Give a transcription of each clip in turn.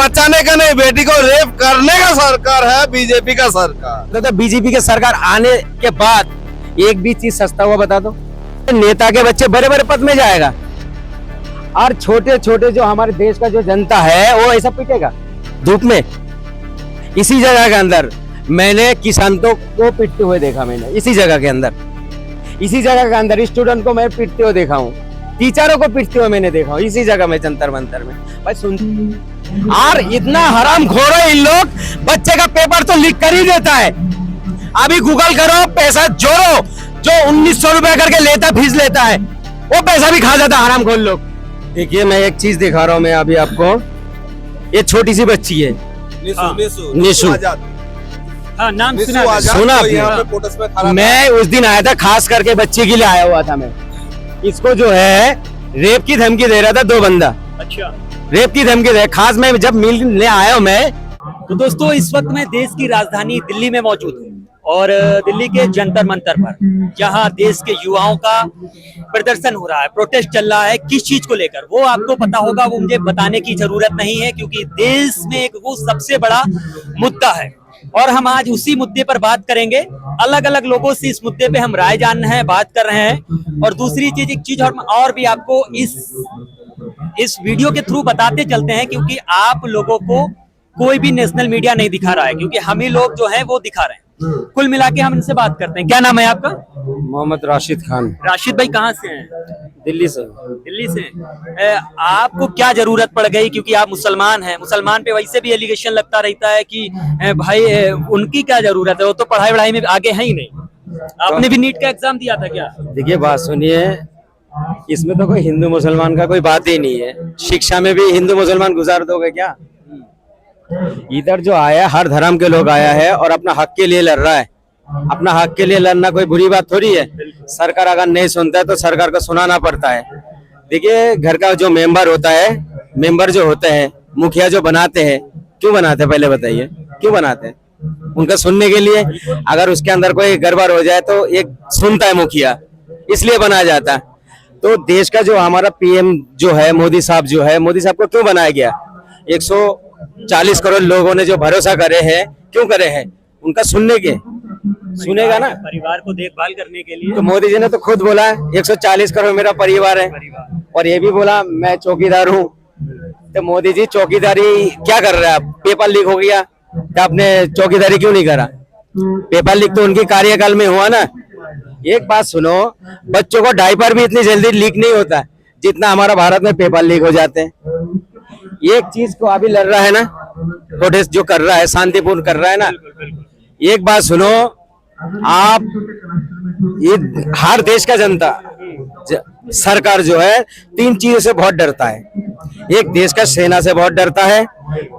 बचाने का नहीं, बेटी को रेप करने का सरकार है बीजेपी का सरकार। तो बीजेपी के सरकार आने के बाद एक भी चीज सस्ता हुआ बता दो। नेता के बच्चे बड़े बड़े पद में जाएगा और छोटे छोटे जो हमारे देश का जो जनता है वो ऐसा पिटेगा धूप में। इसी जगह के अंदर मैंने किसानों को पिटते हुए देखा, मैंने इसी जगह के अंदर, इसी जगह के अंदर स्टूडेंट को मैं पिटते हुए देखा हूँ, टीचरों को पिटते हुए मैंने देखा हूँ इसी जगह में, जंतर मंतर में। भाई सुन, और इतना हराम खोर है इन लोग, बच्चे का पेपर तो लीक कर ही देता है। अभी गूगल करो, पैसा जोड़ो, जो 1900 रुपए करके लेता फीस लेता है वो पैसा भी खा जाता हराम खोर लोग। देखिए मैं एक चीज दिखा रहा हूँ मैं अभी आपको, ये छोटी सी बच्ची है निशु। हाँ, नाम सुना आपने? मैं उस दिन आया था, खास करके बच्चे के लिए आया हुआ था मैं। इसको जो है रेप की धमकी दे रहा था 2 बंदा। अच्छा, रेप की धमकी दे, खास मैं जब मिलने आया हूँ मैं। तो दोस्तों इस वक्त मैं देश की राजधानी दिल्ली में मौजूद हूँ और दिल्ली के जंतर मंतर पर, जहां देश के युवाओं का प्रदर्शन हो रहा है, प्रोटेस्ट चल रहा है। किस चीज को लेकर वो आपको पता होगा, वो मुझे बताने की जरूरत नहीं है, क्योंकि देश में एक वो सबसे बड़ा मुद्दा है और हम आज उसी मुद्दे पर बात करेंगे। अलग अलग लोगों से इस मुद्दे पे हम राय जान रहे हैं, बात कर रहे हैं। और दूसरी चीज, एक चीज और भी आपको इस वीडियो के थ्रू बताते चलते हैं, क्योंकि आप लोगों को कोई भी नेशनल मीडिया नहीं दिखा रहा है, क्योंकि हम ही लोग जो हैं वो दिखा रहे हैं। कुल मिला के हम इनसे बात करते हैं। क्या नाम है आपका? मोहम्मद राशिद खान। राशिद भाई कहाँ से हैं? दिल्ली से। दिल्ली से। आपको क्या जरूरत पड़ गई, क्योंकि आप मुसलमान हैं, मुसलमान पे वैसे भी एलिगेशन लगता रहता है कि भाई उनकी क्या जरूरत है, वो तो पढ़ाई वढ़ाई में आगे है ही नहीं। आपने भी नीट का एग्जाम दिया था क्या? देखिए बात सुनिए, इसमें तो कोई हिंदू मुसलमान का कोई बात ही नहीं है। शिक्षा में भी हिंदू मुसलमान गुजार दोगे क्या? इधर जो आया हर धर्म के लोग आया है और अपना हक के लिए लड़ रहा है। अपना हक के लिए लड़ना कोई बुरी बात थोड़ी है। सरकार अगर नहीं सुनता है तो सरकार को सुनाना पड़ता है। देखिए घर का जो मेंबर होता है, मेंबर जो होते हैं, मुखिया जो बनाते हैं, क्यों बनाते हैं पहले बताइए, क्यों बनाते हैं? उनका सुनने के लिए। अगर उसके अंदर कोई गड़बड़ हो जाए तो एक सुनता है मुखिया, इसलिए बनाया जाता है। तो देश का जो हमारा पीएम जो है मोदी साहब जो है, मोदी साहब को क्यों बनाया गया? 140 करोड़ लोगों ने जो भरोसा करे हैं, क्यों करे हैं? उनका सुनने के, सुनेगा ना, परिवार को देखभाल करने के लिए। तो मोदी जी ने तो खुद बोला 140 करोड़ मेरा परिवार है, और ये भी बोला मैं चौकीदार हूँ। तो मोदी जी चौकीदारी क्या कर रहे हैं? आप पेपर लीक हो गया तो आपने चौकीदारी क्यों नहीं करा? पेपर लीक तो उनके कार्यकाल में हुआ ना। एक बात सुनो, बच्चों को डायपर भी इतनी जल्दी लीक नहीं होता जितना हमारा भारत में पेपर लीक हो जाते हैं। एक चीज को अभी लड़ रहा है ना, प्रोटेस्ट जो कर रहा है, शांतिपूर्ण कर रहा है ना। एक बात सुनो, आप ये हर देश का जनता सरकार जो है 3 चीजों से बहुत डरता है। एक देश का सेना से बहुत डरता है,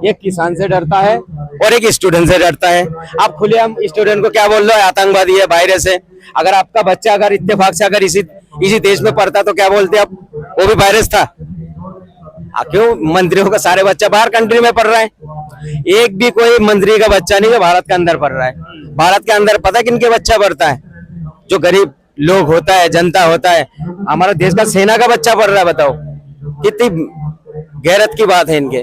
एक किसान से डरता है और एक स्टूडेंट से डरता है। आप खुलेआम स्टूडेंट को क्या बोल रहे हो? आतंकवादी है, वायरस है। अगर आपका बच्चा अगर इत्तेफाक से अगर इसी देश में पढ़ता तो क्या बोलते आप? वो भी वायरस था। क्यों मंत्रियों का सारे बच्चा बाहर कंट्री में पढ़ रहा है? एक भी कोई मंत्री का बच्चा नहीं जो भारत के अंदर पढ़ रहा है। भारत के अंदर पता है किनके बच्चा पढ़ता है? जो गरीब लोग होता है, जनता होता है। हमारा देश का सेना का बच्चा पढ़ रहा है। बताओ कितनी गैरत की बात है इनके।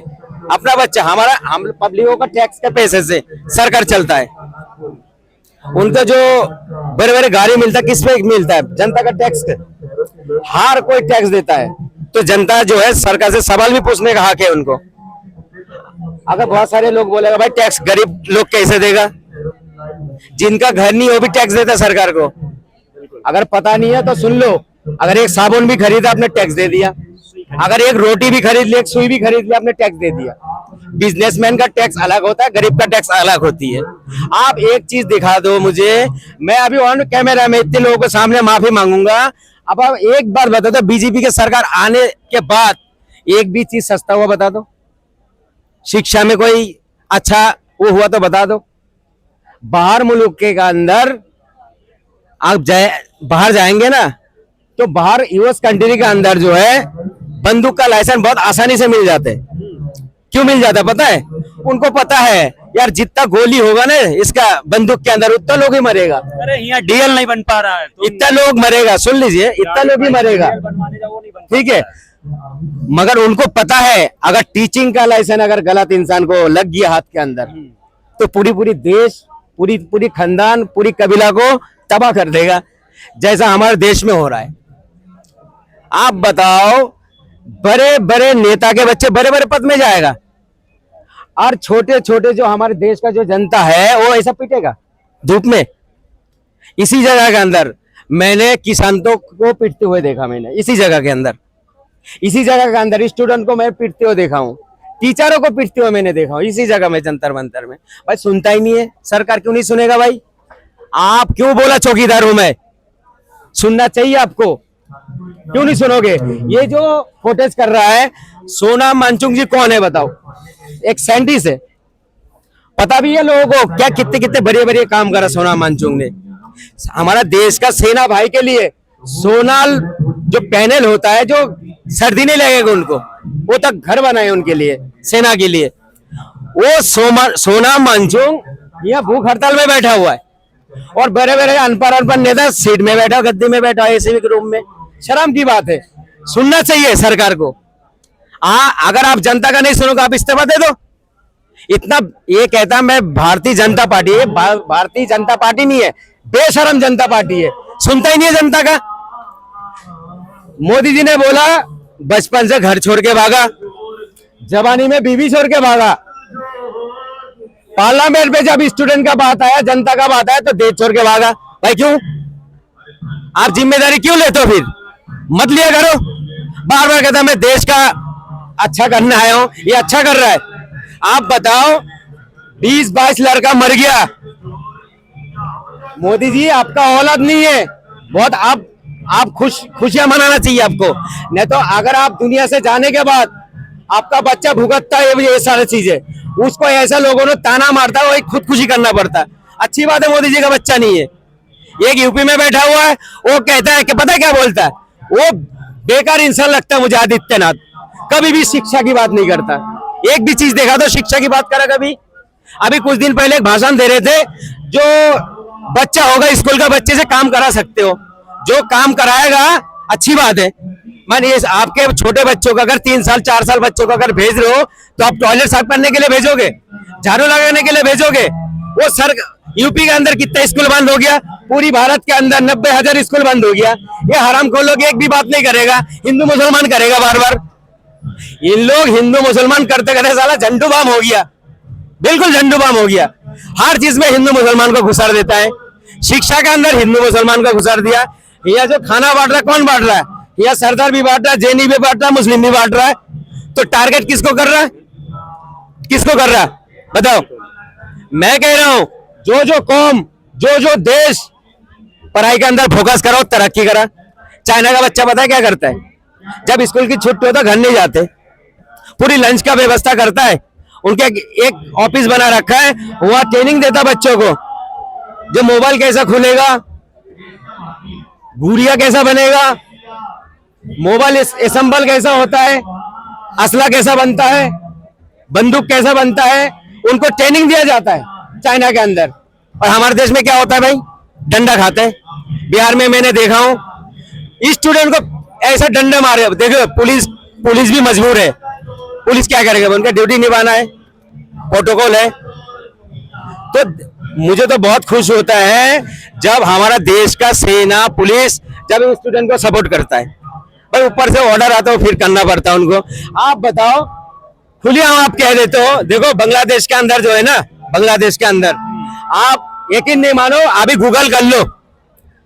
अपना बच्चा, हम पब्लिकों का टैक्स के पैसे से सरकार चलता है। उनका जो बड़े बड़े गाड़ी मिलता है, किस पे मिलता है? जनता का टैक्स। हर कोई टैक्स देता है, तो जनता जो है सरकार से सवाल भी पूछने का हक है उनको। अगर बहुत सारे लोग बोलेगा भाई टैक्स गरीब लोग कैसे देगा? जिनका घर नहीं वो भी टैक्स देता सरकार को। अगर पता नहीं है तो सुन लो, अगर एक साबुन भी खरीदा आपने टैक्स दे दिया, अगर एक रोटी भी खरीद ली, एक सुई भी खरीद ली, आपने टैक्स दे दिया। बिजनेसमैन का टैक्स अलग होता है, गरीब का टैक्स अलग होती है। आप एक चीज दिखा दो मुझे, मैं अभी ऑन कैमरा में इतने लोगों के सामने माफी मांगूंगा। अब आप एक बार बता दो, बीजेपी के सरकार आने के बाद एक भी चीज सस्ता हुआ बता दो। शिक्षा में कोई अच्छा वो हुआ तो बता दो। बाहर मुल्क के अंदर आप बाहर जाएंगे ना, तो बाहर यूएस कंट्री के अंदर जो है बंदूक का लाइसेंस बहुत आसानी से मिल जाते हैं। क्यों मिल जाता पता है? उनको पता है यार जितना गोली होगा ना इसका बंदूक के अंदर उतना लोग ही मरेगा। अरे यहाँ डीएल नहीं बन पा रहा है तो इतना लोग मरेगा, सुन लीजिए, इतना लोग ही मरेगा। ठीक है, मगर उनको पता है अगर टीचिंग का लाइसेंस अगर गलत इंसान को लग गया हाथ के अंदर तो पूरी पूरी देश पूरी पूरी खानदान पूरी कबीला को तबाह कर देगा, जैसा हमारे देश में हो रहा है। आप बताओ, बड़े बड़े नेता के बच्चे बड़े बड़े पद में जाएगा और छोटे छोटे जो हमारे देश का जो जनता है वो ऐसा पीटेगा धूप में। इसी जगह के अंदर मैंने किसानों को पीटते हुए देखा, मैंने इसी जगह के अंदर, इसी जगह के अंदर स्टूडेंट को मैं पीटते हुए देखा हूँ, टीचरों को पीटते हुए मैंने देखा हूँ इसी जगह में, जंतर मंतर में। भाई सुनता ही नहीं है, सरकार क्यों नहीं सुनेगा भाई? आप क्यों बोला चौकीदार हूं मैं? सुनना चाहिए आपको, क्यों नहीं सुनोगे? ये जो फुटेज कर रहा है सोनाम वांगचुक जी कौन है बताओ? एक साइंटिस्ट है, पता भी है लोगों को क्या कितने कितने बड़े बड़े काम करा सोनाम वांगचुक ने हमारा देश का सेना भाई के लिए। सोनाल जो पैनल होता है जो सर्दी नहीं लगेगा उनको, वो तक घर बनाए उनके लिए, सेना के लिए। वो सोनाम वांगचुक यहाँ भूख हड़ताल में बैठा हुआ है और बड़े बड़े अनपढ़ नेता सीट में बैठा, गद्दी में बैठा है, एसी रूम में। शर्म की बात है, सुनना चाहिए सरकार को। अगर आप जनता का नहीं सुनोगे आप इस्तीफा दे दो। इतना ये कहता मैं भारतीय जनता पार्टी है, भारतीय जनता पार्टी नहीं है, बेशरम जनता पार्टी है, सुनता ही नहीं है जनता का। मोदी जी ने बोला बचपन से घर छोड़ के भागा, जवानी में बीवी छोड़ के भागा, पार्लियामेंट में जब स्टूडेंट का बात आया, जनता का बात आया तो देश छोड़ के भागा। भाई क्यों? आप जिम्मेदारी क्यों लेते हो? फिर मत लिया करो। बार बार कहता मैं देश का अच्छा करने आया हूं, ये अच्छा कर रहा है। आप बताओ 20-22 लड़का मर गया, मोदी जी आपका औलाद नहीं है, बहुत आप खुशियां मनाना चाहिए आपको। नहीं तो अगर आप दुनिया से जाने के बाद आपका बच्चा भुगतता है ये सारी चीजें, उसको ऐसा लोगों ने ताना मारता है, वही खुदकुशी करना पड़ता है। अच्छी बात है मोदी जी का बच्चा नहीं है। एक यूपी में बैठा हुआ है, वो कहता है कि पता क्या बोलता है, वो बेकार इंसान लगता है मुझे आदित्यनाथ, कभी भी शिक्षा की बात नहीं करता। एक भी चीज देखा तो शिक्षा की बात करा कभी? अभी कुछ दिन पहले एक भाषण दे रहे थे, जो बच्चा होगा स्कूल का बच्चे से काम करा सकते हो, जो काम कराएगा अच्छी बात है। मानिए आपके छोटे बच्चों को अगर 3 साल 4 साल बच्चों को अगर भेज रहे हो तो आप टॉयलेट साफ करने के लिए भेजोगे, झाड़ू लगाने के लिए भेजोगे? वो सर यूपी के अंदर कितना स्कूल बंद हो गया, पूरी भारत के अंदर 90,000 स्कूल बंद हो गया। ये हराम खोलो के एक भी बात नहीं करेगा, हिंदू मुसलमान करेगा बार बार। इन लोग हिंदू मुसलमान करते करते साला झंडू बाम हो गया, बिल्कुल झंडू बाम हो गया। हर चीज में हिंदू मुसलमान को घुसार देता है, शिक्षा के अंदर हिंदू मुसलमान को घुसार दिया। यह जो खाना बांट रहा है कौन बांट रहा है? यह सरदार भी बांट रहा है, जैनी भी बांट रहा है, मुस्लिम भी बांट रहा है। तो टारगेट किसको कर रहा है? किसको कर रहा है बताओ? मैं कह रहा हूं जो जो कौम जो देश पढ़ाई के अंदर फोकस करो, तरक्की करा। चाइना का बच्चा पता है क्या करता है? जब स्कूल की छुट्टी होता घर नहीं जाते, पूरी लंच का व्यवस्था करता है। उनके एक ऑफिस बना रखा है, वहां ट्रेनिंग देता बच्चों को, जो मोबाइल कैसा खुलेगा, गुड़िया कैसा बनेगा, मोबाइल असेंबल कैसा होता है, असला कैसा बनता है, बंदूक कैसा बनता है, उनको ट्रेनिंग दिया जाता है चाइना के अंदर। और हमारे देश में क्या होता है भाई? डंडा खाते हैं। बिहार में मैंने देखा हूं स्टूडेंट को ऐसा डंडे मारे। देखो पुलिस भी मजबूर है, पुलिस क्या करेगा? उनका ड्यूटी निभाना है, प्रोटोकॉल है। तो मुझे तो बहुत खुश होता है जब हमारा देश का सेना पुलिस जब स्टूडेंट को सपोर्ट करता है। भाई ऊपर से ऑर्डर आता है फिर करना पड़ता है उनको। आप बताओ, खुलेआम आप कह देते हो। देखो बांग्लादेश के अंदर जो है ना, बांग्लादेश के अंदर आप यकीन नहीं मानो, अभी गूगल कर लो,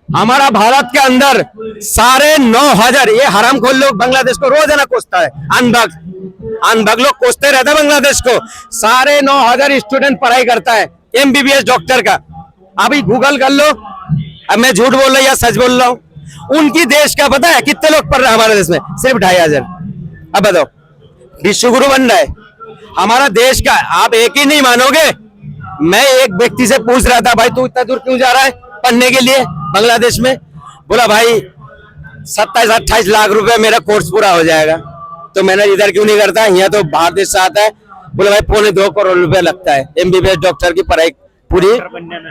हमारा भारत के अंदर 9,500 ये हराम खोल लोग बांग्लादेश को रोजाना कोसता है। अनभग लोग कोसते रहते हैं बांग्लादेश को। 9,500 स्टूडेंट पढ़ाई करता है MBBS डॉक्टर का। अभी गूगल कर लो, अब मैं झूठ बोल रहा हूँ या सच बोल रहा हूँ? उनकी देश का पता है कितने लोग पढ़ रहे हैं हमारे देश में? सिर्फ 2,500। अब बताओ, विश्वगुरु बन रहा है हमारा देश का। आप एक ही नहीं मानोगे, मैं एक व्यक्ति से पूछ रहा था, भाई तू इतना दूर क्यों जा रहा है पढ़ने के लिए बांग्लादेश में? बोला भाई 27-28 लाख रुपए मेरा कोर्स पूरा हो जाएगा। तो मैंने इधर क्यों नहीं करता, यहाँ तो बाहर देश से आता है। बोला भाई 2.25 करोड़ रुपए लगता है MBBS डॉक्टर की पढ़ाई पूरी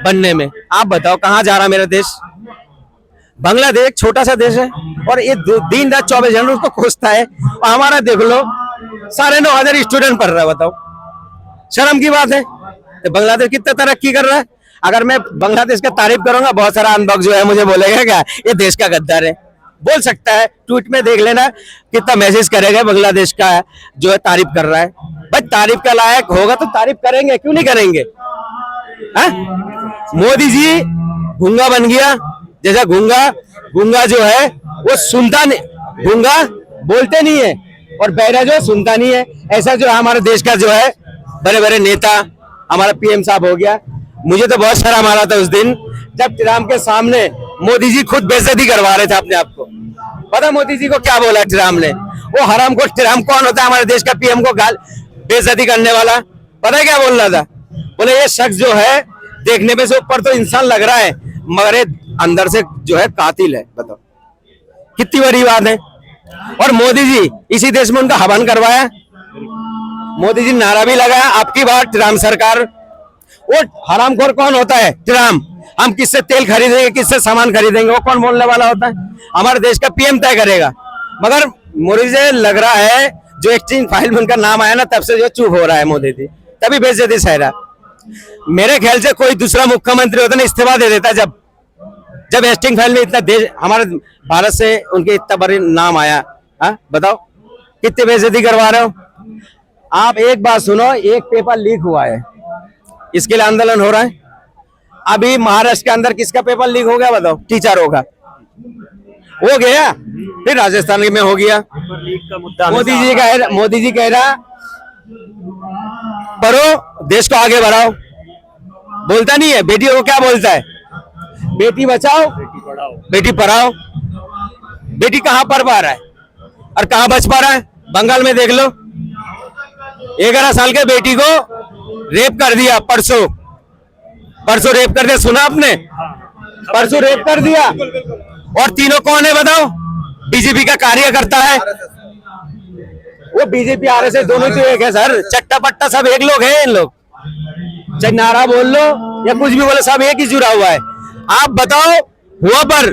बनने में। आप बताओ कहाँ जा रहा मेरा देश? बांग्लादेश एक छोटा सा देश है और ये दिन रात 24 घंटे उसको खोजता है। और हमारा देख लो 9,500 स्टूडेंट पढ़ रहा है, बताओ शर्म की बात है। तो बांग्लादेश कितना तरक्की कर रहा है। अगर मैं बांग्लादेश का तारीफ करूंगा, बहुत सारा अनबॉक्स जो है मुझे बोलेगा क्या ये देश का गद्दार है, बोल सकता है। ट्वीट में देख लेना कितना मैसेज करेगा बांग्लादेश का जो है तारीफ कर रहा है। भाई तारीफ का लायक होगा तो तारीफ करेंगे, क्यों नहीं करेंगे। हा? मोदी जी गूंगा बन गया, जैसा गूंगा जो है वो सुनता नहीं, गूंगा बोलते नहीं है और बहरा जो है सुनता नहीं है। ऐसा जो हमारे देश का जो है बड़े बड़े नेता, हमारा पीएम साहब हो गया। मुझे तो बहुत शर्म आ रहा था उस दिन जब ट्रम्प के सामने मोदी जी खुद बेइज्जती करवा रहे थे अपने आप को। पता मोदी जी को क्या बोला ट्रम्प ने, वो हराम को ट्रम्प कौन होता है हमारे देश का पीएम को गाल बेइज्जती करने वाला, पता है क्या बोल रहा था। बोले ये शख्स जो है देखने में से ऊपर तो इंसान लग रहा है मगर ये अंदर से जो है कातिल है। बताओ कितनी बड़ी बात है। और मोदी जी इसी देश में उनका हवन करवाया, मोदी जी नारा भी लगाया आपकी बात ट्रम्प सरकार। वो हरामखोर कौन होता है ट्रम्प, हम किससे तेल खरीदेंगे किससे सामान खरीदेंगे वो कौन बोलने वाला होता है, हमारे देश का पीएम तय करेगा। मगर मोदी जी लग रहा है जो एक्सचेंज फाइल में उनका नाम आया ना तब से जो चुप हो रहा है मोदी जी, तभी बेइज्जती सह रहा। मेरे ख्याल से कोई दूसरा मुख्यमंत्री होता ना इस्तीफा दे देता जब एक्सचेंज फाइल में इतना देश हमारे भारत से उनके इतना बड़े नाम आया। हाँ बताओ कितनी बेइज्जती करवा रहे हो आप। एक बात सुनो, एक पेपर लीक हुआ है इसके लिए आंदोलन हो रहा है। अभी महाराष्ट्र के अंदर किसका पेपर लीक हो गया बताओ, टीचरों का हो गया, फिर राजस्थान में हो गया। मोदी जी कह रहा पढ़ो देश को आगे बढ़ाओ, बोलता नहीं है। बेटियों को क्या बोलता है, बेटी बचाओ बेटी पढ़ाओ। बेटी कहां पढ़ पा रहा है और कहां बच पा रहा है। बंगाल में देख लो 11 साल के बेटी को रेप कर दिया, परसों रेप कर दिया, सुना आपने, परसों रेप कर दिया। और तीनों कौन है बताओ, बीजेपी का कार्यकर्ता है। वो बीजेपी आरएसएस दोनों तो एक है सर, चट्टा पट्टा सब एक लोग हैं। इन लोग चाहे नारा बोल लो या कुछ भी बोलो सब एक ही जुड़ा हुआ है। आप बताओ हुआ पर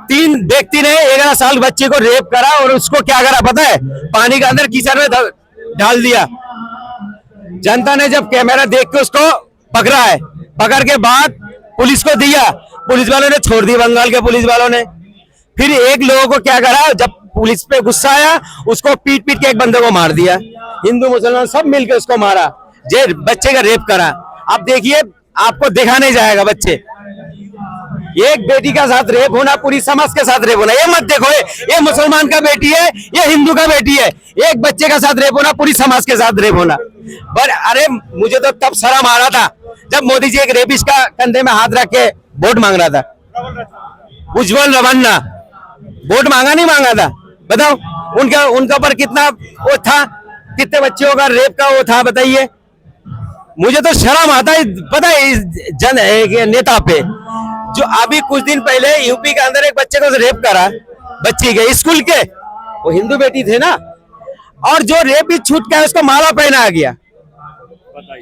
3 व्यक्ति ने 11 साल बच्चे को रेप करा और उसको क्या करा पता है, पानी के अंदर कीचड़ में डाल दिया। जनता ने जब कैमरा देख के उसको पकड़ा है, पकड़ के बाद पुलिस को दिया, पुलिस वालों ने छोड़ दी, बंगाल के पुलिस वालों ने। फिर एक लोगों को क्या करा, जब पुलिस पे गुस्सा आया उसको पीट के एक बंदे को मार दिया। हिंदू मुसलमान सब मिलकर उसको मारा, जे बच्चे का रेप करा। आप देखिए आपको देखा नहीं जाएगा बच्चे, एक बेटी का साथ रेप होना पूरी समाज के साथ रेप होना, ये मत देखो ये मुसलमान का बेटी है ये हिंदू का बेटी है, एक बच्चे का साथ रेप होना पूरी समाज के साथ रेप होना। पर अरे मुझे तो तब शर्म आ रहा था जब मोदी जी एक रेपिस्ट का कंधे में हाथ रख के वोट मांग रहा था। उज्जवल रवन्ना वोट मांगा नहीं मांगा था बताओ, उनका ऊपर कितना वो था, कितने बच्चों का रेप का वो था बताइए। मुझे तो शर्म आता है पता है इस नेता पे, जो अभी कुछ दिन पहले यूपी के अंदर एक बच्चे को रेप करा, बच्ची के स्कूल के, वो हिंदू बेटी थे ना, और जो रेप ही छूट गया उसको माला पहना गया।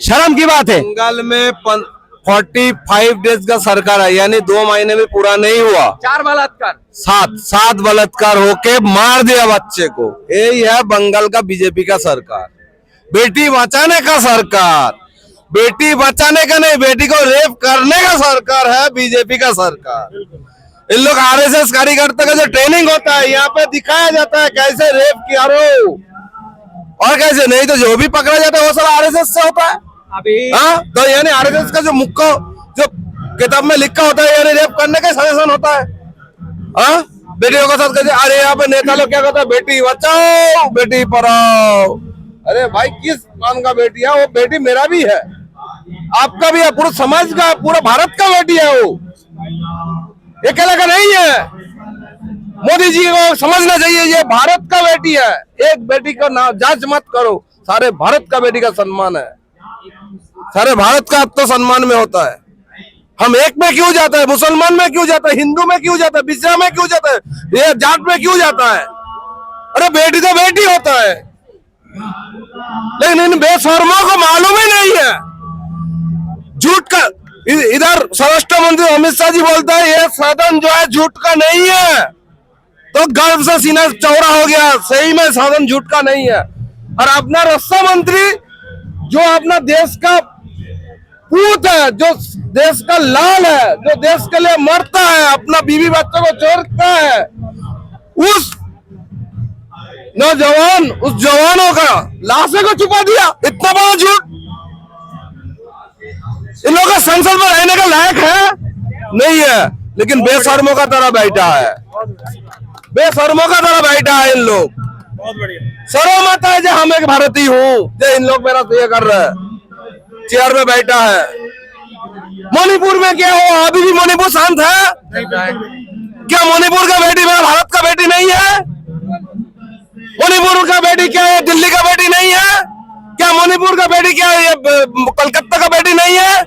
शर्म की बात है। बंगाल में 45 डेज का सरकार है, यानी 2 महीने में पूरा नहीं हुआ, 4 बलात्कार, 7 बलात्कार होके मार दिया बच्चे को। यही है बंगाल का बीजेपी का सरकार, बेटी बचाने का सरकार, बेटी बचाने का नहीं बेटी को रेप करने का सरकार है बीजेपी का सरकार। इन लोग आरएसएस कार्यकर्ता का जो ट्रेनिंग होता है यहाँ पे दिखाया जाता है कैसे रेप किया रो और कैसे नहीं, तो जो भी पकड़ा जाता है वो सब आरएसएस से होता है अभी। हाँ तो यानी आरएसएस का जो मुख्य जो किताब में लिखा होता है यानी रेप करने का सजेशन होता है। हाँ बेटियों के साथ कैसे, अरे यहाँ पे नेता लोग क्या कहता है बेटी बचाओ बेटी पढ़ाओ। अरे भाई किस मान का बेटी है वो, बेटी मेरा भी है आपका भी है, पूरा समाज का पूरा भारत का बेटी है वो, अकेला का नहीं है। मोदी जी को समझना चाहिए ये भारत का बेटी है, एक बेटी का नाम जांच मत करो, सारे भारत का बेटी का सम्मान है, सारे भारत का तो सम्मान में होता है। हम एक में क्यों जाता है, मुसलमान में क्यों जाता है, हिंदू में क्यों जाता है, बिसरा में क्यों जाता है, ये जाट में क्यों जाता है। अरे बेटी तो बेटी होता है, लेकिन इन बेशर्मों को मालूम ही नहीं है, झूठ का इधर स्वराष्ट्र मंत्री अमित शाह जी बोलता है ये सदन जो है झूठ का नहीं है, तो गर्व से सीना चौड़ा हो गया, सही में सदन झूठ का नहीं है। और अपना रक्षा मंत्री जो अपना देश का पूत है, जो देश का लाल है, जो देश के लिए मरता है, अपना बीवी बच्चों को छोड़ता है, उस नौजवान, उस जवानों का लाशों को छुपा दिया। इतना बड़ा झूठ। इन लोगों का संसद में रहने का लायक है नहीं है, लेकिन बेशर्मों का तरह बैठा है, बेशर्मों का तरह बैठा है इन लोग। शर्म आता है जो हम एक भारतीय हूँ, जो इन लोग मेरा ये कर रहे हैं, चेयर में बैठा है। मणिपुर में क्या हुआ? अभी भी मणिपुर शांत है क्या? मणिपुर का बेटी मेरा भारत का बेटी नहीं है? मणिपुर का बेटी क्या है दिल्ली का बेटी नहीं है क्या? मणिपुर का बेटी क्या है कलकत्ता का बेटी नहीं है?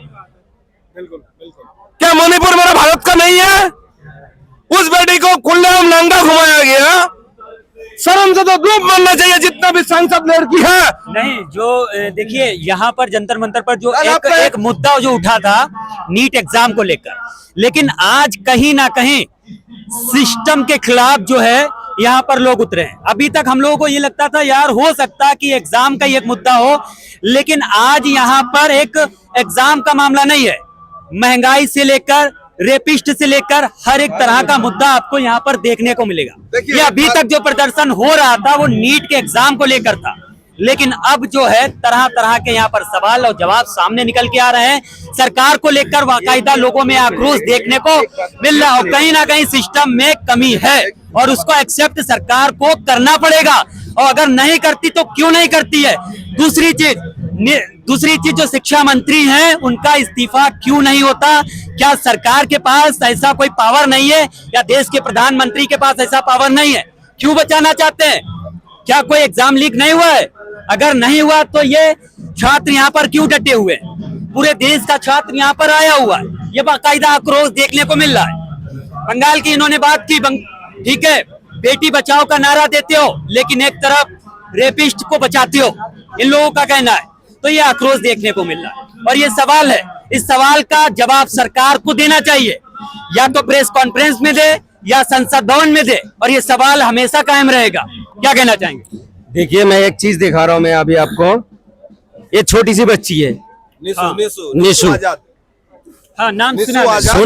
क्या मणिपुर मेरा भारत का नहीं है? उस बेटी को खुलेआम नंगा घुमाया गया। शर्म से तो धूप बनना चाहिए जितना भी सांसद लड़की है। नहीं, जो देखिए यहाँ पर जंतर मंतर पर जो एक मुद्दा जो उठा था नीट एग्जाम को लेकर, लेकिन आज कहीं ना कहीं सिस्टम के खिलाफ जो है यहाँ पर लोग उतरे हैं। अभी तक हम लोगों को ये लगता था यार हो सकता है कि एग्जाम का एक मुद्दा हो, लेकिन आज यहाँ पर एक एग्जाम का मामला नहीं है, महंगाई से लेकर रेपिस्ट से लेकर हर एक तरह का मुद्दा आपको यहाँ पर देखने को मिलेगा। ये अभी तक जो प्रदर्शन हो रहा था वो नीट के एग्जाम को लेकर था, लेकिन अब जो है तरह तरह के यहाँ पर सवाल और जवाब सामने निकल के आ रहे हैं। सरकार को लेकर बाकायदा लोगों में आक्रोश देखने को मिल रहा है और कहीं ना कहीं सिस्टम में कमी है और उसको एक्सेप्ट सरकार को करना पड़ेगा, और अगर नहीं करती तो क्यों नहीं करती है। दूसरी चीज जो शिक्षा मंत्री हैं उनका इस्तीफा क्यों नहीं होता? क्या सरकार के पास ऐसा कोई पावर नहीं है या देश के प्रधानमंत्री के पास ऐसा पावर नहीं है? क्यों बचाना चाहते हैं? क्या कोई एग्जाम लीक नहीं हुआ है? अगर नहीं हुआ तो ये छात्र यहाँ पर क्यों डटे हुए हैं? पूरे देश का छात्र यहाँ पर आया हुआ है, ये बाकायदा आक्रोश देखने को मिल रहा है। बंगाल की इन्होंने बात की, ठीक है, बेटी बचाओ का नारा देते हो लेकिन एक तरफ रेपिस्ट को बचाते हो, इन लोगों का कहना है। तो ये आक्रोश देखने को मिल रहा है और ये सवाल है, इस सवाल का जवाब सरकार को देना चाहिए, या तो प्रेस कॉन्फ्रेंस में दे या संसद भवन में दे, और ये सवाल हमेशा कायम रहेगा। क्या कहना चाहेंगे? देखिए मैं एक चीज दिखा रहा हूँ मैं अभी आपको, ये छोटी सी बच्ची है निशु। हाँ, नाम सुना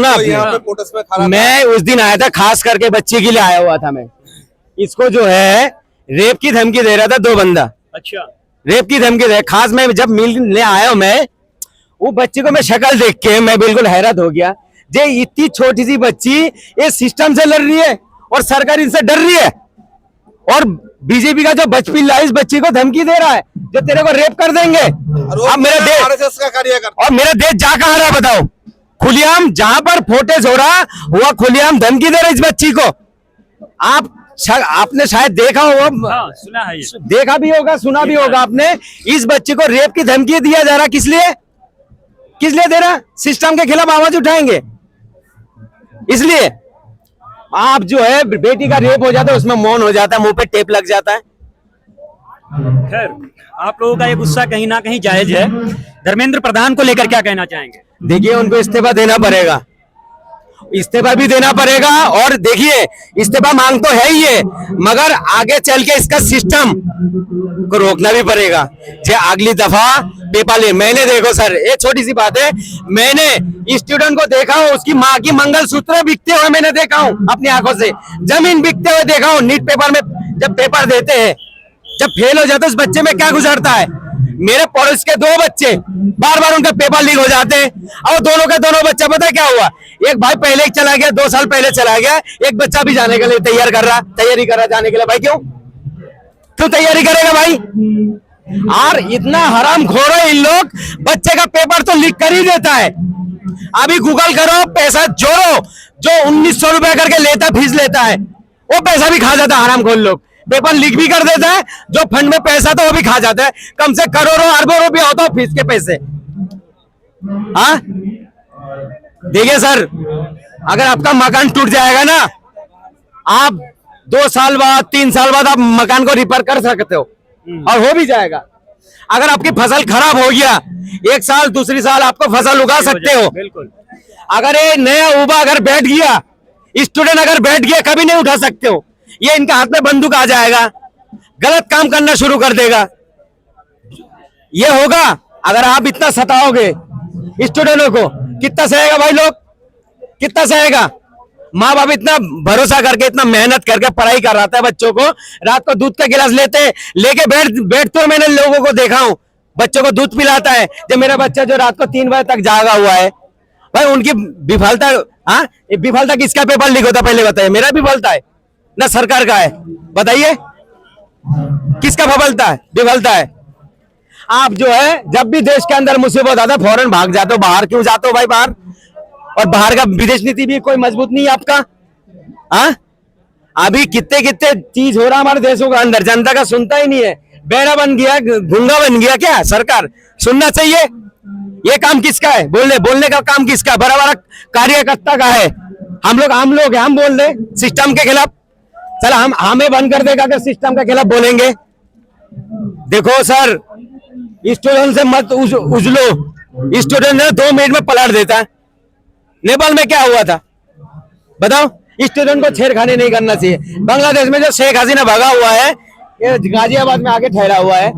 आपने? मैं उस दिन आया था, खास करके बच्ची के लिए आया हुआ था मैं। इसको जो है रेप की धमकी दे रहा था 2 बंदा। अच्छा, रेप की धमकी दे, खास मैं जब मिलने आया हूं मैं, वो बच्ची को मैं शक्ल देख के मैं बिल्कुल हैरत हो गया। जे इतनी छोटी सी बच्ची ये सिस्टम से लड़ रही है और सरकार इनसे डर रही है, और बीजेपी का जो बचपिल्ला इस बच्ची को धमकी दे रहा है जो तेरे को रेप कर देंगे। अब मेरा देश का और मेरा देश जा कहाँ रहा बताओ? खुलेआम जहां पर फोटेज हो रहा हुआ खुलेआम धमकी दे रहे इस बच्ची को। आपने शायद देखा होगा, हाँ, सुना है ये। देखा भी होगा, सुना भी होगा आपने। इस बच्ची को रेप की धमकी दिया जा रहा, किस लिए दे रहा? सिस्टम के खिलाफ आवाज उठाएंगे इसलिए। आप जो है बेटी का रेप हो जाता है उसमें मौन हो जाता है, मुंह पे टेप लग जाता है। खैर, आप लोगों का ये गुस्सा कहीं ना कहीं जायज है। धर्मेंद्र प्रधान को लेकर क्या कहना चाहेंगे? देखिए उनको इस्तीफा देना पड़ेगा, इस्तीफा भी देना पड़ेगा, और देखिए इस्तीफा मांग तो है ही है, मगर आगे चल के इसका सिस्टम को रोकना भी पड़ेगा। जो अगली दफा पेपर ले, मैंने देखो सर एक छोटी सी बात है, मैंने स्टूडेंट को देखा हूँ, उसकी माँ की मंगलसूत्र बिकते हुए मैंने देखा हूँ अपनी आंखों से, जमीन बिकते हुए देखा हूँ। नीट पेपर में जब पेपर देते हैं, जब फेल हो जाते उस बच्चे में क्या गुजरता है। मेरे पड़ोस के 2 बच्चे बार बार उनका पेपर लीक हो जाते हैं, और दोनों बच्चा पता है क्या हुआ? एक भाई पहले चला गया, 2 साल पहले चला गया, एक बच्चा भी जाने के लिए तैयारी कर रहा जाने के लिए। भाई क्यों तैयारी करेगा भाई? और इतना हराम खोर है इन लोग, बच्चे का पेपर तो लीक कर ही देता है। अभी गूगल करो, पैसा जोड़ो, जो 1900 रुपया करके लेता फीस लेता है वो पैसा भी खा जाता है हराम खोर लोग। पेपर लीक भी कर देता है, जो फंड में पैसा था वो भी खा जाता है, कम से करोड़ों अरबों रुपया होता है फीस के पैसे। हाँ देखिए सर, अगर आपका मकान टूट जाएगा ना, आप 2 साल बाद 3 साल बाद आप मकान को रिपेयर कर सकते हो, और हो भी जाएगा। अगर आपकी फसल खराब हो गया, एक साल दूसरी साल आपको फसल उगा सकते हो। बिल्कुल। अगर ये नया उबा अगर बैठ गया, स्टूडेंट अगर बैठ गया, कभी नहीं उठा सकते हो। ये इनके हाथ में बंदूक आ जाएगा, गलत काम करना शुरू कर देगा। ये होगा अगर आप इतना सताओगे स्टूडेंटों को, कितना सहेगा भाई लोग, कितना सहेगा। माँ बाप इतना भरोसा करके इतना मेहनत करके पढ़ाई कराता है बच्चों को, रात को दूध का गिलास लेके बैठते मैंने लोगों को देखा हूं, बच्चों को दूध पिलाता है। जब मेरा बच्चा जो रात को 3 बजे तक जागा हुआ है, भाई उनकी विफलता, हाँ विफलता किसका पेपर लीक होता पहले बताइए? मेरा विफलता है ना सरकार का है? बताइए किसका विफलता है? आप जो है जब भी देश के अंदर मुसीबत आता है फौरन भाग जाते हो बाहर। क्यों जाते हो भाई बाहर? और बाहर का विदेश नीति भी कोई मजबूत नहीं है आपका। हाँ अभी कितने कितने चीज हो रहा है हमारे देशों के अंदर, जनता का सुनता ही नहीं है। बेड़ा बन गया, गूंगा बन गया क्या सरकार? सुनना चाहिए। ये काम किसका है? बोलने का काम किसका? बड़ा बड़ा कार्यकर्ता का है। हम लोग हैं, हम बोल रहे सिस्टम के खिलाफ। चल हमें बंद कर देगा अगर सिस्टम के खिलाफ बोलेंगे। देखो सर, स्टूडेंट से मत उजलो। स्टूडेंट ने 2 मिनट में पलट देता है। नेपाल में क्या हुआ था बताओ? स्टूडेंट को छेड़खानी नहीं करना चाहिए। बांग्लादेश में जो शेख हसीना भगा हुआ है, ये गाजियाबाद में आके ठहरा हुआ है।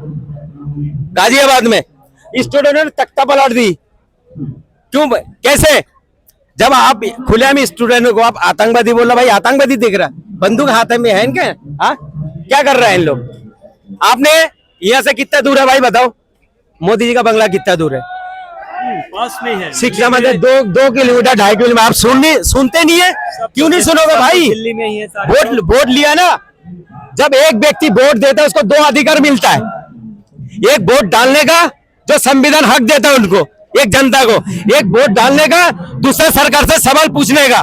गाजियाबाद में स्टूडेंट ने तख्ता पलट दी। क्यों? कैसे? जब आप खुलेआम स्टूडेंट को आप आतंकवादी बोला, भाई आतंकवादी दिख रहा, बंदूक हाथ में है इनके। हाँ क्या कर रहे हैं इन लोग? आपने यहाँ से कितना दूर है भाई बताओ? मोदी जी का बंगला कितना दूर है? पास में है। शिक्षा मंदिर 2 किलोमीटर 2.5 किलोमीटर। आप सुनते नहीं है? क्यों नहीं सुनोगे भाई? दिल्ली में ही है सारे। वोट लिया ना, जब एक व्यक्ति वोट देता है उसको 2 अधिकार मिलता है। एक वोट डालने का जो संविधान हक देता है उनको, एक जनता को, एक वोट डालने का, दूसरे सरकार से सवाल पूछने का।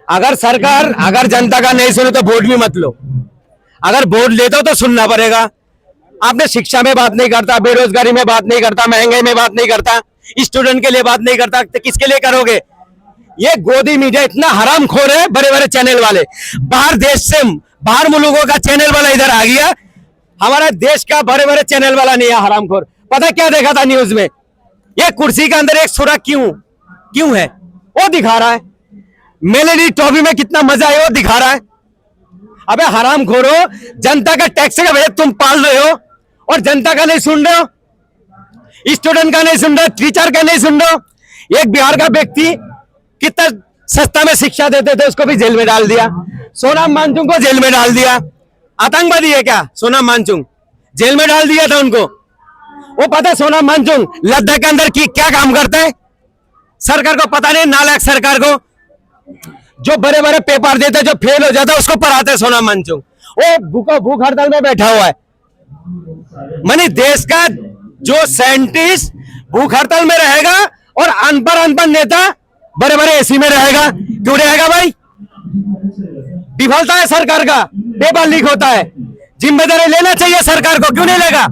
अगर जनता का नहीं सुने तो वोट भी मत लो। अगर वोट लेते हो तो सुनना पड़ेगा। आपने शिक्षा में बात नहीं करता, बेरोजगारी में बात नहीं करता, महंगाई में बात नहीं करता, स्टूडेंट के लिए बात नहीं करता, तो किसके लिए करोगे? ये गोदी मीडिया इतना हरामखोर है, बड़े बड़े चैनल वाले। बाहर देश से, बाहर मुल्कों का चैनल वाला इधर आ गया, हमारा देश का बड़े बड़े चैनल वाला नहीं है हरामखोर। पता क्या देखा था न्यूज में? ये कुर्सी के अंदर एक सुराख क्यों है वो दिखा रहा है। मेलेडी टॉफी में कितना मजा है वो दिखा रहा है। अबे हरामखोरो, जनता का टैक्स का भैया तुम पाल रहे हो और जनता का नहीं सुन रहे हो, स्टूडेंट का नहीं सुन रहे हो, टीचर का नहीं सुन रहे हो। एक बिहार का व्यक्ति कितना सस्ता में शिक्षा देते थे, उसको भी जेल में डाल दिया। सोनाम वांगचुक को जेल में डाल दिया। आतंकवादी है क्या सोनाम वांगचुक? जेल में डाल दिया था उनको। वो पता है सोनाम वांगचुक लद्दाख के अंदर क्या काम करता है? सरकार को पता नहीं, नालायक सरकार को। जो बड़े बड़े पेपर देते, जो फेल हो जाता है उसको पढ़ाते हैं सोनाम वांगचुक। वो भूख हड़ताल में बैठा हुआ है। मानी देश का जो साइंटिस्ट भूख हड़ताल में रहेगा और अनपढ़ नेता बड़े बड़े एसी में रहेगा। क्यों रहेगा भाई? विफलता है सरकार का, पेपर लीक होता है, जिम्मेदारी लेना चाहिए सरकार को। क्यों नहीं लेगा?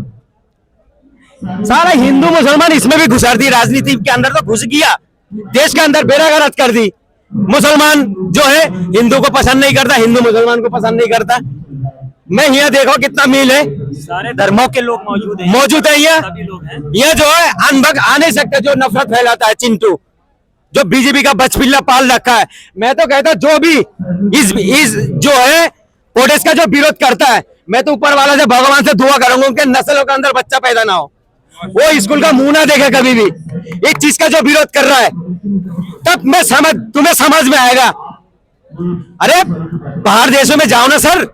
सारा हिंदू मुसलमान इसमें भी घुसा दी, राजनीति के अंदर तो घुस गया, देश के अंदर बेरागरत कर दी। मुसलमान जो है हिंदू को पसंद नहीं करता, हिंदू मुसलमान को पसंद नहीं करता। मैं यहाँ देखो कितना मील है, सारे धर्मों के लोग मौजूद है यहाँ। यह जो है अनभग आ नहीं सकता, जो नफरत फैलाता है चिंटू, जो बीजेपी का बचपिल्ला पाल रखा है। मैं तो कहता जो भी इस जो है प्रोटेस्ट का जो विरोध करता है, मैं तो ऊपर वाला से भगवान से दुआ करूंगा उनके नस्लों के अंदर बच्चा पैदा ना हो, वो स्कूल का मुंह ना देखे कभी भी। एक चीज का जो विरोध कर रहा है, तब तुम्हें समझ में आएगा। अरे बाहर देशों में जाओ ना सर,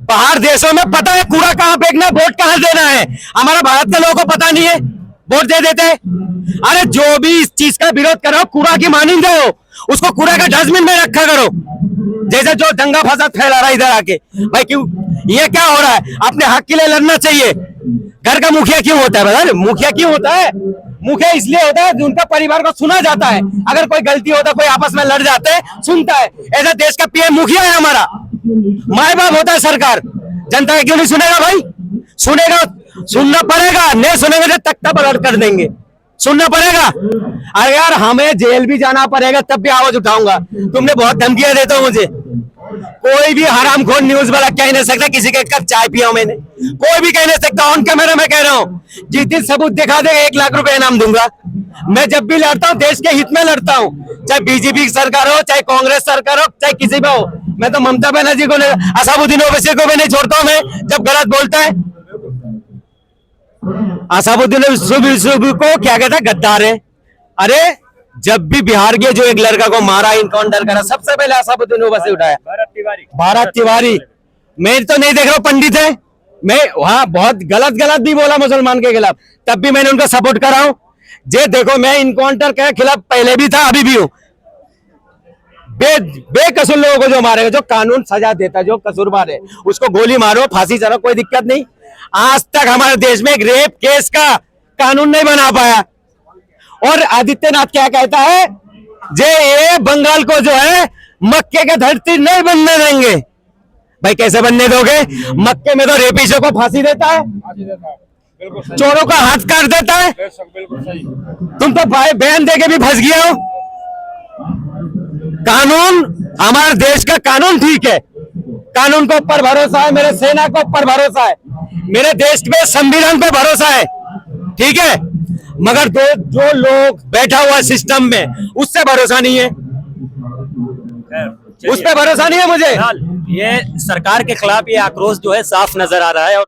बाहर देशों में पता है कूड़ा कहाँ फेंकना, वोट कहाँ देना है। हमारा भारत के लोगों को पता नहीं है, वोट दे देते हैं। अरे जो भी इस चीज का विरोध करो, कूड़ा की मानिंद हो, उसको कूड़ा का डस्टबिन में रखा करो। जैसे जो दंगा फसाद फैला रहा है इधर आके, भाई क्यों ये क्या हो रहा है? अपने हक के लिए लड़ना चाहिए। घर का मुखिया क्यों होता है? बता, मुखिया क्यों होता है? मुखिया इसलिए होता है उनका परिवार को सुना जाता है। अगर कोई गलती होता है, कोई आपस में लड़ जाते हैं, सुनता है। ऐसा देश का पीएम मुखिया है हमारा, माए बाप होता है सरकार। जनता का क्यों नहीं सुनेगा भाई? सुनेगा, सुनना पड़ेगा। नहीं सुनेंगे तो तख्ता पलट कर देंगे, सुनना पड़ेगा। अरे यार हमें जेल भी जाना पड़ेगा तब भी आवाज उठाऊंगा। तुमने बहुत धमकियां देते हो मुझे। कोई भी हरामखोर न्यूज वाला कह नहीं सकता किसी के कप चाय पिया मैंने। कोई भी कह नहीं सकता, ऑन कैमरा मैं कह रहा हूँ, जिस दिन सबूत दिखा देगा 1 लाख रुपए इनाम दूंगा। मैं जब भी लड़ता हूँ देश के हित में लड़ता हूँ, चाहे बीजेपी की सरकार हो, चाहे कांग्रेस सरकार हो, चाहे किसी भी हो। मैं तो ममता बनर्जी को नहीं, असादुद्दीन ओवैसी को भी नहीं छोड़ता हूँ मैं, जब गलत बोलता है। असादुद्दीन ओवैसी को क्या कहता है, गद्दार है। अरे जब भी बिहार के जो एक लड़का को मारा, इनकाउंटर करा, सबसे पहले असादुद्दीन ओवैसी उठाया, भारत तिवारी। मैं तो नहीं देख रहा हूँ पंडित है, मैं वहां बहुत गलत भी बोला मुसलमान के खिलाफ, तब भी मैंने उनका सपोर्ट करा हूं। जे देखो मैं इनकाउंटर के खिलाफ पहले भी था, अभी भी हूं। बेकसूर लोगों को जो मारेगा, जो कानून सजा देता है, जो कसूरवार है उसको गोली मारो, फांसी चढ़ाओ, कोई दिक्कत नहीं। आज तक हमारे देश में एक रेप केस का कानून नहीं बना पाया। और आदित्यनाथ क्या कहता है, जे ये बंगाल को जो है मक्के के धरती नहीं बनने देंगे। भाई कैसे बनने दोगे? मक्के में तो रेपिस्टों को फांसी देता है, चोरों का हाथ काट देता है। तुम तो भाई बहन देके भी फंस गए हो। कानून, हमारे देश का कानून ठीक है, कानून को ऊपर भरोसा है, मेरे सेना को ऊपर भरोसा है, मेरे देश में संविधान पे भरोसा है, ठीक है। मगर जो लोग बैठा हुआ सिस्टम में, उससे भरोसा नहीं है, उस पर भरोसा नहीं है मुझे। ये सरकार के खिलाफ ये आक्रोश जो है साफ नजर आ रहा है। और